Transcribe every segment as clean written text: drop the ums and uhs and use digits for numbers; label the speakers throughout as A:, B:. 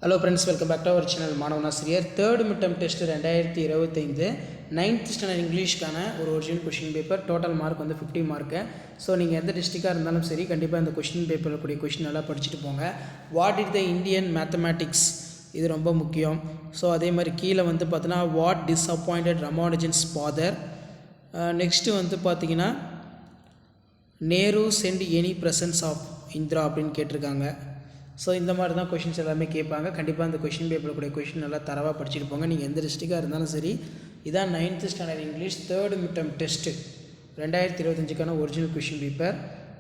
A: Hello friends, welcome back to our channel மாணவன் ஆசிரியர். Third midterm test 2025 9th standard இங்கிலீஷ்க்கான ஒரு original question paper. Total mark வந்து 50 mark. So நீங்கள் எந்த டிஸ்ட்ரிக்டாக இருந்தாலும் சரி, கண்டிப்பாக இந்த கொஷின் பேப்பரில் கூடிய கொஷின் நல்லா படிச்சுட்டு போங்க. What is the Indian mathematics, இது ரொம்ப முக்கியம். ஸோ அதே மாதிரி கீழே வந்து பார்த்தீங்கன்னா what disappointed Ramanujan's father. Next வந்து பார்த்தீங்கன்னா Nehru sent any presence of Indira அப்படின்னு கேட்டிருக்காங்க. ஸோ இந்த மாதிரி தான் கொஷின்ஸ் எல்லாமே கேட்பாங்க. கண்டிப்பாக அந்த கொஷின் பேப்பரில் கூடிய கொஷின் நல்லா தரவாக படிச்சுட்டு போங்க. நீங்கள் எந்த டிஸ்ட்ரிக்டாக இருந்தாலும் சரி. இதான் 9th standard English third midterm test 2025க்கான ஒரிஜினல் கொஷின் பேப்பர்.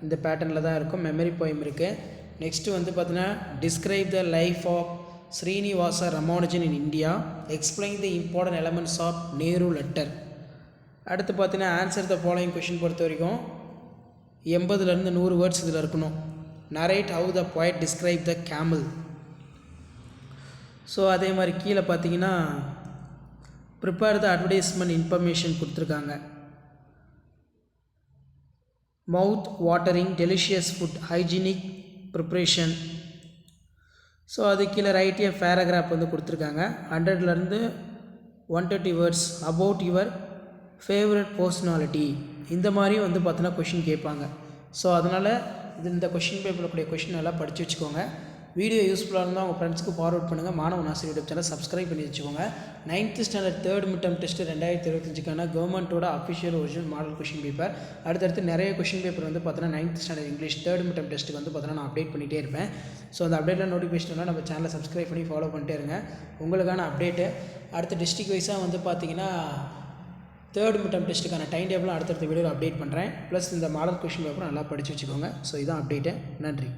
A: இந்த பேட்டர்னில் தான் இருக்கும். மெமரி போயம் இருக்குது. நெக்ஸ்ட்டு வந்து பார்த்தீங்கன்னா describe the life of Srinivasa Ramanujan in India, explain the important elements of Nehru letter. அடுத்து பார்த்தீங்கன்னா ஆன்சர் த ஃபாலோயிங் கொஷின் பொறுத்த வரைக்கும் 80லேருந்து 100 வேர்ட்ஸ் இதில் இருக்கணும். narrate how the poet describe the camel. So அதே மாதிரி கீழே பார்த்தீங்கன்னா ப்ரிப்பேர் த அட்வர்டைஸ்மெண்ட் இன்ஃபர்மேஷன் கொடுத்துருக்காங்க. மவுத் watering delicious food hygienic preparation. So அது கீழே ரைட் ஏ பேராகிராஃப் வந்து கொடுத்துருக்காங்க. 100லேருந்து 130 words about your favourite personality. இந்த மாதிரியும் வந்து பார்த்தோன்னா கொஷின் கேட்பாங்க. ஸோ அதனால் இந்த கொஷின் பேப்பரில் கூடிய கொஷின் நல்லா படித்து வச்சுக்கோங்க. வீடியோ யூஸ்ஃபுல்லாக இருந்தால் உங்கள் ஃப்ரெண்ட்ஸ்க்கு ஃபார்வர்ட் பண்ணுங்கள். மாணவன் ஆசிரியர் யூடியூப் சேனல் சப்ஸ்கிரைப் பண்ணி வச்சுக்கோங்க. 9th standard third midterm test 2025க்கான கவர்மெண்ட்டோட official original model question paper. அடுத்தடுத்து நிறைய கொஷின் பேப்பர் வந்து பார்த்தீங்கன்னா 9th standard English third midterm டெஸ்ட்டுக்கு வந்து பார்த்தீங்கன்னா நான் அப்டேட் பண்ணிகிட்டே இருப்பேன். ஸோ அந்த அப்டேட்டில் நோட்டிஃபிகேஷன்லாம் நம்ம சேனலை சப்ஸ்கிரைப் பண்ணி ஃபாலோ பண்ணிட்டே இருங்க. உங்களுக்கான அப்டேட்டு அடுத்த டிஸ்ட்ரிக்ட் வைஸாக வந்து பார்த்தீங்கன்னா தேர்ட் மிட்டம் டெஸ்ட்டுக்கான டைம் டேபிளும் அடுத்தடுத்த வீடியோவில் அப்டேட் பண்ணுறேன். ப்ளஸ் இந்த மாடல் கொஷின் பேப்பரும் நல்லா படித்து வச்சுக்கோங்க. ஸோ இதான் அப்டேட்டு. நன்றி.